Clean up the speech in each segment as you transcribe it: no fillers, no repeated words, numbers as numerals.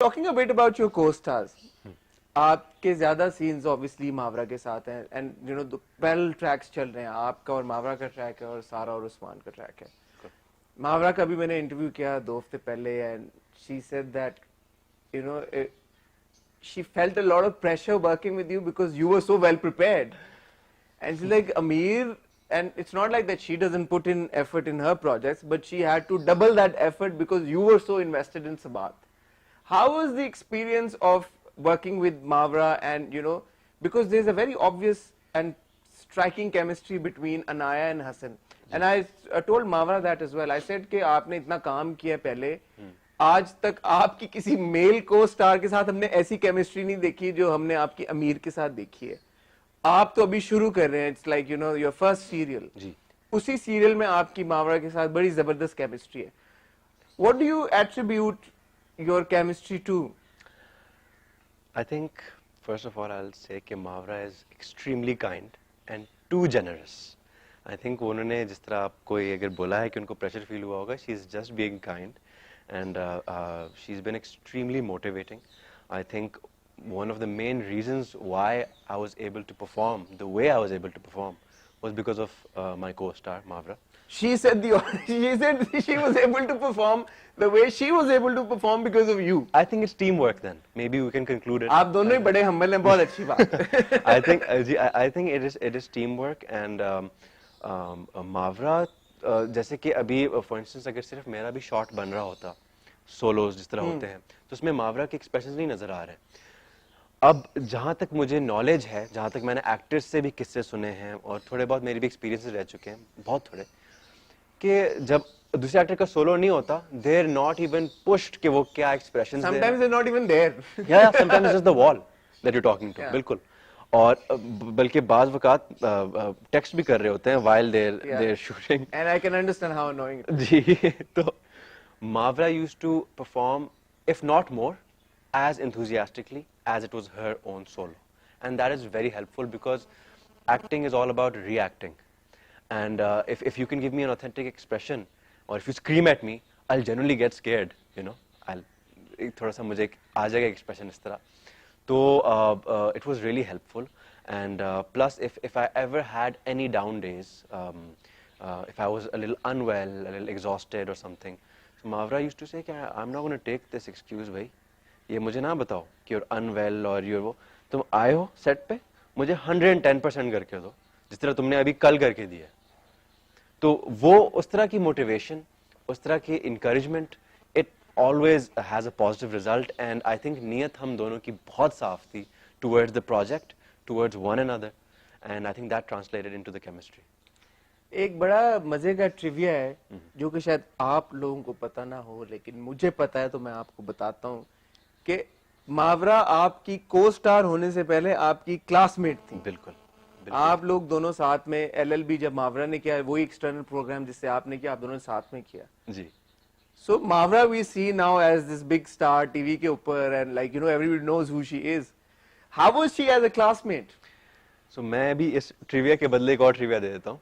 Talking a bit about your co-stars, आपके ज्यादा scenes obviously मावरा के साथ हैं and you know parallel tracks चल रहे हैं, आपका और मावरा का ट्रैक है और सारा और उस्मान का ट्रैक है। मावरा का भी मैंने इंटरव्यू किया 2 हफ्ते पहले and she said that you know she felt a lot of pressure working with you because you were so well prepared. And she's like, Amir, and it's not like that she doesn't put in effort in her projects, but she had to double that effort because you were so invested in Sabath. How was the experience of working with Mavra and, you know, because there's a very obvious and striking chemistry between Anaya and Hassan. And I told Mavra that as well. I said कि आपने इतना काम किया पहले, आज तक आपकी किसी मेल को स्टार के साथ हमने ऐसी केमिस्ट्री नहीं देखी जो हमने आपकी अमीर के साथ देखी है। आप तो अभी शुरू कर रहे हैं, it's like you know your first serial, उसी सीरियल में आपकी मावरा के साथ बड़ी जबरदस्त केमिस्ट्री है। What do you attribute your chemistry to? I think first of all I'll say कि मावरा is extremely kind and too generous. I think उन्होंने जिस तरह आपको ये अगर बोला है कि उनको प्रेशर फील हुआ होगा, she is just being kind and she's been extremely motivating. I think one of the main reasons why I was able to perform the way I was able to perform was because of my co-star Mavra. She said she was able to perform the way she was able to perform because of you. I think it's teamwork then. Maybe we can conclude it. आप दोनों ही बड़े humble हैं, बहुत अच्छी बात है। I think it is teamwork and Mavra जैसे कि अभी for instance अगर सिर्फ मेरा भी शॉट बन रहा होता सोलोज जिस तरह होते हैं तो उसमें मावरा के एक्सप्रेशंस नहीं नजर आ रहे। अब जहाँ तक मुझे नॉलेज है, जहाँ तक मैंने एक्टर्स से भी किस्से सुने हैं और थोड़े बहुत मेरे भी एक्सपीरियंसेस रह चुके हैं, बहुत थोड़े, कि जब दूसरे एक्टर का सोलो नहीं होता, they are not even pushed कि वो क्या expressions they. Sometimes they're not even there. Yeah, sometimes it's just the wall that you're talking to. Yeah. बिल्कुल। और बल्कि बाज वक़ात टेक्स्ट भी कर रहे होते हैं while they're shooting. And I can understand how annoying it is. जी, तो Mavra used to perform, if not more, as enthusiastically as it was her own solo. And that is very helpful because acting is all about reacting. And if you can give me an authentic expression, or if you scream at me, I'll genuinely get scared, you know. थोड़ा सा मुझे आ जाएगा expression इस तरह. So it was really helpful. And plus, if I ever had any down days, if I was a little unwell, a little exhausted or something, so Mavra used to say, I'm not going to take this excuse, भाई. ये मुझे ना बताओ कि you're unwell or you're वो, तुम आए हो सेट पे, मुझे 110% करके दो, जिस तरह तुमने अभी कल करके दिया। तो वो उस तरह की मोटिवेशन, उस तरह की encouragement, it always has a positive result and I think नीयत हम दोनों की बहुत साफ थी towards the project, towards one another and I think that translated into the chemistry. एक बड़ा मजे का ट्रिविया है जो कि शायद आप लोगों को पता ना हो लेकिन मुझे पता है तो मैं आपको बताता हूँ कि मावरा आपकी को स्टार होने से पहले आपकी क्लासमेट थी। बिल्कुल, आप लोग दोनों साथ में एलएलबी जब मावरा ने किया, वही एक्सटर्नल प्रोग्राम जिससे आपने किया, आप दोनों ने साथ में किया ji. So Mawra we see now as this big star TV के ऊपर and like you know everybody knows who she is. How was she as a classmate? So मैं भी इस ट्रिविया के बदले एक और ट्रिविया दे देता हूँ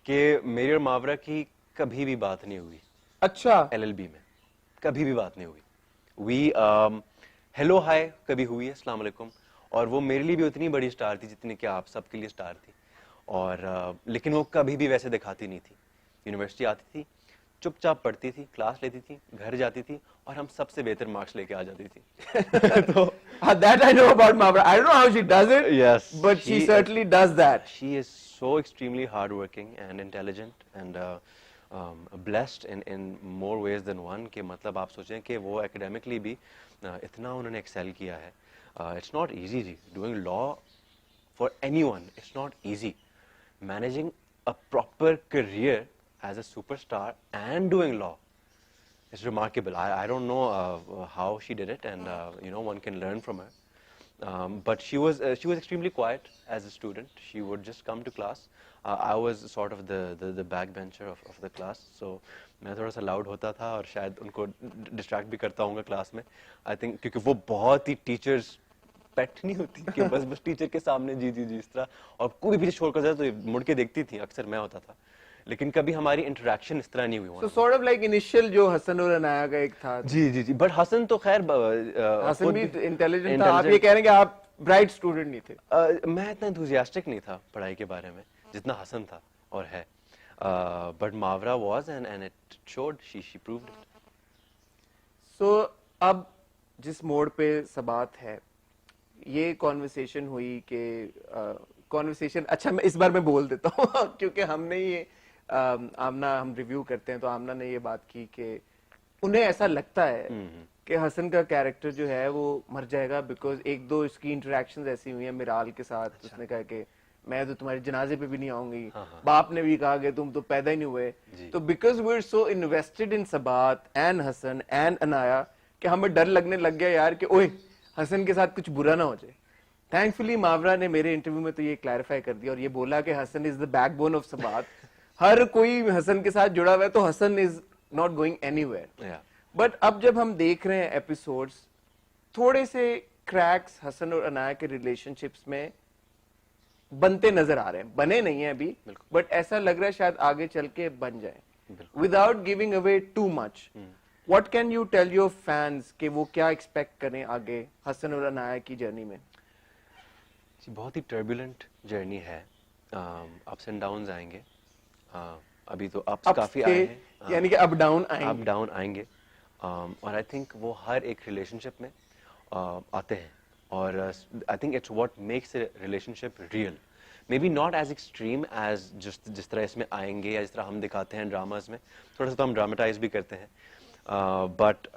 कि मेरी और मावरा की कभी भी बात नहीं हुई। अच्छा, एलएलबी में कभी भी बात नहीं हुई। वी हेलो हाय कभी हुई है, अस्सलाम वालेकुम, और वो मेरे लिए भी उतनी बड़ी स्टार थी जितनी कि आप सबके लिए स्टार थी। और लेकिन वो कभी भी वैसे दिखाती नहीं थी। यूनिवर्सिटी आती थी, चुपचाप पढ़ती थी, क्लास लेती थी, घर जाती थी और हम सबसे बेहतर मार्क्स लेके आ जाती थी। तो that I know about Mavra. I don't know how she does it. Yes, but she certainly does that. She is so extremely hardworking and intelligent and blessed in more ways than one. कि मतलब आप सोचें कि वो academically भी इतना उन्होंने excel किया है. It's not easy ji. Doing law for anyone, it's not easy. Managing a proper career as a superstar and doing law is remarkable. I don't know how she did it, and you know, one can learn from her. But she was extremely quiet as a student. She would just come to class. I was sort of the backbencher of the class, so मैं थोड़ा सा loud होता था और शायद उनको distract भी करता हूँगा class में. I think क्योंकि वो बहुत ही teachers pet नहीं होती कि बस teacher के सामने जी इस तरह, और कोई भी पीछे छोड़ कर जाए तो मुड़ के देखती थी, अक्सर मैं होता था लेकिन कभी हमारी इंटरेक्शन इस तरह नहीं हुई। So sort of like initial जो हसन और अनाया का एक था, जी जी जी, बट हसन तो खैर हसन भी इंटेलिजेंट था, आप ये कह रहे हैं कि आप ब्राइट स्टूडेंट नहीं थे? मैं इतना एंथुसियास्टिक नहीं था पढ़ाई के बारे में जितना हसन था और है, but Mawra was and it showed, she proved it. So अब जिस मोड़ पे सबात है, ये कॉन्वर्सेशन हुई कि कॉन्वर्सेशन, अच्छा मैं इस बार मैं बोल देता हूँ क्योंकि हमने ये आमना, हम रिव्यू करते हैं तो आमना ने ये बात की कि उन्हें ऐसा लगता है कि हसन का कैरेक्टर जो है वो मर जाएगा, बिकॉज एक दो इसकी इंटरेक्शंस ऐसी हुई हैं मिराल के साथ। अच्छा। उसने कहा कि मैं तो तुम्हारे जनाजे पे भी नहीं आऊंगी। हाँ। बाप ने भी कहा कि तुम तो पैदा ही नहीं हुए। तो because we are so invested in Sabaat and Hasan and Anaya कि हमें डर लगने लग गया यार कि ओए हसन के साथ कुछ बुरा ना हो जाए। थैंकफुली मावरा ने मेरे इंटरव्यू में तो ये क्लैरिफाई कर दिया और ये बोला कि Hasan is the backbone of Sabaat. हर कोई हसन के साथ जुड़ा हुआ है तो Hasan is not going anywhere. But अब जब हम देख रहे हैं एपिसोड्स, थोड़े से क्रैक्स हसन और अनाया के रिलेशनशिप्स में बनते नजर आ रहे हैं। बने नहीं है अभी, बट ऐसा लग रहा है शायद आगे चल के बन जाए, without giving away too much. What can you tell your fans कि वो क्या एक्सपेक्ट करें आगे हसन और अनाया की जर्नी में? बहुत ही टर्बुलेंट जर्नी है, अप्स एंड डाउन्स आएंगे। अभी तो अप्स काफी आए हैं, यानी कि अप डाउन आएंगे, और आई थिंक वो हर एक रिलेशनशिप में आते हैं, और I think it's what makes a relationship real. Maybe not as extreme as जिस तरह इसमें आएंगे या जिस तरह हम दिखाते हैं ड्रामाज में, थोड़ा सा तो हम ड्रामेटाइज भी करते हैं, but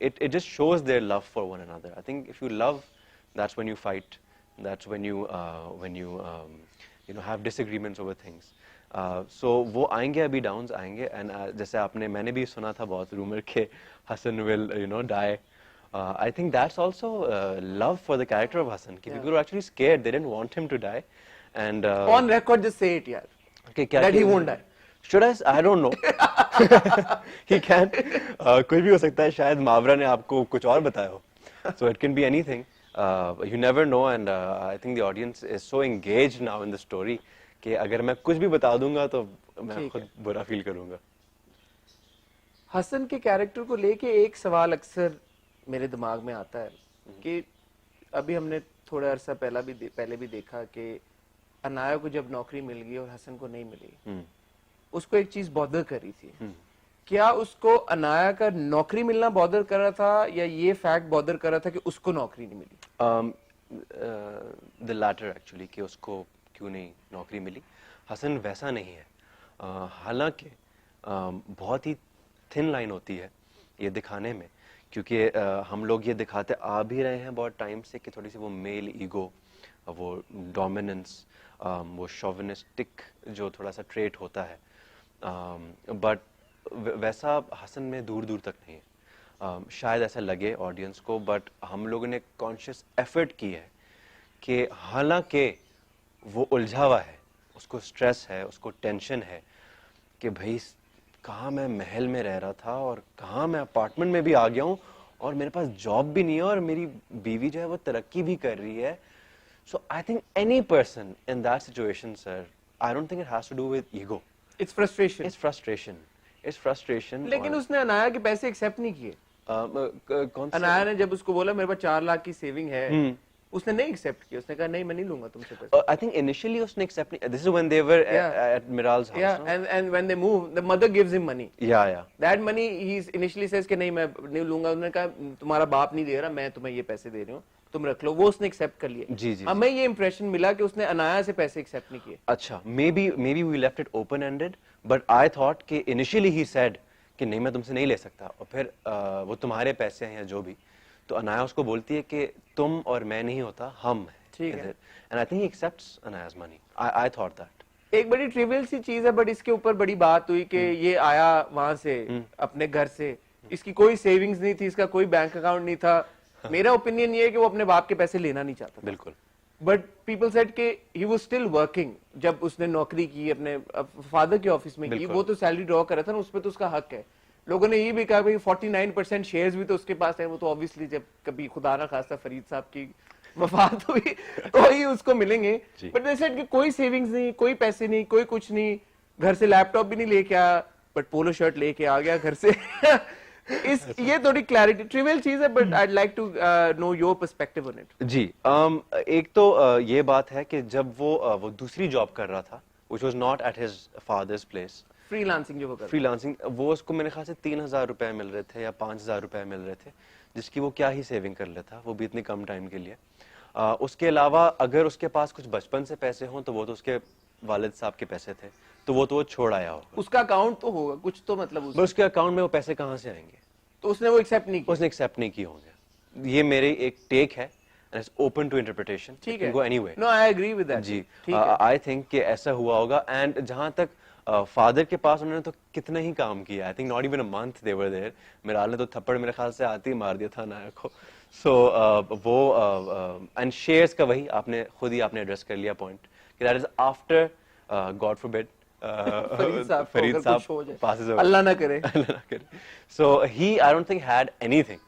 it just shows their love for one another. I think if you love, that's when you fight, that's when you have disagreements over things. So वो आएंगे, अभी डाउन्स आएंगे, and जैसे मैंने भी सुना था बहुत रूमर के Hasan will die. I think that's also love for the character of Hasan. People were actually scared, they didn't want him to die, and on record just say it yaar, that he won't die. Should I don't know. He can. कुछ भी हो सकता है, शायद मावरा ने आपको कुछ और बताया हो. So it can be anything. You never know, and I think the audience is so engaged now in the story कि अगर मैं कुछ भी बता दूंगा तो मैं खुद बुरा फील करूंगा। हसन के कैरेक्टर को लेके एक सवाल अक्सर मेरे दिमाग में आता है कि अभी हमने थोड़ा अरसा पहले भी देखा कि अनाया को जब नौकरी मिल गई और हसन को नहीं मिली, उसको एक चीज बॉदर करी थी। क्या उसको अनाया का नौकरी मिलना बॉदर कर रहा था या ये फैक्ट बॉदर कर रहा था कि उसको नौकरी नहीं मिली? द लैटर एक्चुअली, कि उसको क्यों नहीं नौकरी मिली। हसन वैसा नहीं है, हालांकि बहुत ही थिन लाइन होती है ये दिखाने में, क्योंकि हम लोग ये दिखाते आ भी रहे हैं बहुत टाइम से कि थोड़ी सी वो मेल ईगो, वो डोमिनेंस, वो शोविनिस्टिक जो थोड़ा सा ट्रेट होता है, बट वैसा हसन में दूर दूर तक नहीं है। शायद ऐसा लगे ऑडियंस को, बट हम लोगों ने कॉन्शियस एफर्ट की है कि हालांकि वो उलझा हुआ है, उसको स्ट्रेस है, उसको टेंशन है कि भाई कहाँ मैं महल में रह रहा था और कहाँ मैं अपार्टमेंट में भी आ गया हूँ और मेरे पास जॉब भी नहीं है और मेरी बीवी जो है वो तरक्की भी कर रही है। So I think any person in that situation, sir, I don't think it has to do with ego. It's frustration. It's frustration. It's frustration. लेकिन उसने अनाया के पैसे एक्सेप्ट नहीं किए। कौन सा? अनाया ने जब उसको बोला मेरे पास 4 लाख की सेविंग है, उसने नहीं एक्सेप्ट किया। उसने कहा नहीं, मैं नहीं लूंगा तुमसे पैसे। I think initially उसने accept नहीं. This is when they were at Miral's house. Yeah, no? and when they move, the mother gives him money. Yeah. That money he initially says कि नहीं मैं नहीं लूंगा। उन्होंने कहा तुम्हारा बाप नहीं दे रहा, मैं तुम्हें ये पैसे दे रही हूँ, तुम रख लो। वो उसने एक्सेप्ट कर लिए। जी। हमें ये इंप्रेशन मिला कि उसने अनाया से पैसे एक्सेप्ट नहीं किए। अच्छा, maybe we left it open ended, but I thought कि initially he said कि नहीं मैं तुमसे नहीं ले सकता, और फिर वो तुम्हारे पैसे हैं या जो भी, तो अनाया उसको बोलती है कि तुम और मैं नहीं होता, हम हैं। ठीक है। And I think he accepts Anaya's money. I thought that. एक बड़ी ट्रिवियल सी चीज है, बट इसके ऊपर बड़ी बात हुई कि ये आया वहां से अपने घर से, इसकी कोई सेविंग्स नहीं थी, इसका कोई बैंक अकाउंट नहीं था। मेरा ओपिनियन ये है कि वो अपने बाप के पैसे लेना नहीं चाहता। बिल्कुल। बट पीपल सेड कि ही वाज स्टिल वर्किंग। जब उसने नौकरी की अपने फादर के ऑफिस में की, वो तो सैलरी ड्रॉ कर रहा था ना, उस पर तो उसका हक है। लोगों ने ये भी कहा भाई 49% शेयर्स भी तो उसके पास है, वो तो ऑब्वियसली जब कभी खुदा ना खास्ता फरीद साहब की वफात हुई तो ही उसको मिलेंगे। बट दे सेड कि कोई सेविंग्स नहीं, कोई पैसे नहीं, कोई कुछ नहीं, घर से लैपटॉप भी नहीं लेके आया बट पोलो शर्ट लेके आ गया घर से ये थोड़ी क्लैरिटी ट्रिवियल चीज है but I'd like to know your perspective on it. जी एक तो ये बात है कि जब वो दूसरी जॉब कर रहा था which was not at his father's place. Freelancing जो वो कर फ्रीलांसिंग वो उसको मेरे ख्याल से 3,000 रुपए मिल रहे थे या 5,000 रुपए मिल रहे थे जिसकी वो क्या ही सेविंग कर लेता, वो भी इतने कम टाइम के लिए। उसके अलावा अगर उसके पास कुछ बचपन से पैसे हों तो वो तो उसके वालिद साहब के पैसे थे, तो वो छोड़ आया होगा। उसका अकाउंट तो होगा कुछ तो मतलब बस उसके अकाउंट में वो पैसे कहाँ से आएंगे? तो उसने वो एक्सेप्ट नहीं किया। उसने एक्सेप्ट नहीं किए होंगे। ये मेरी एक टेक है and it's open to interpretation. ठीक It है। can go anyway. No, I agree with that. जी ठीक है। आई थिंक कि ऐसा हुआ होगा। एंड जहां तक फादर के पास उन्होंने तो कितना ही काम किया, I think not even a month they were there. Miral ने तो थप्पड़ मेरे ख्याल से आते ही मार दिया था नायक को। सो वो एंड शेयर्स का वही आपने खुद ही आपने एड्रेस कर लिया पॉइंट कि that is after God forbid Farid साहब passes away. अल्लाह ना करे। So he, I don't think had anything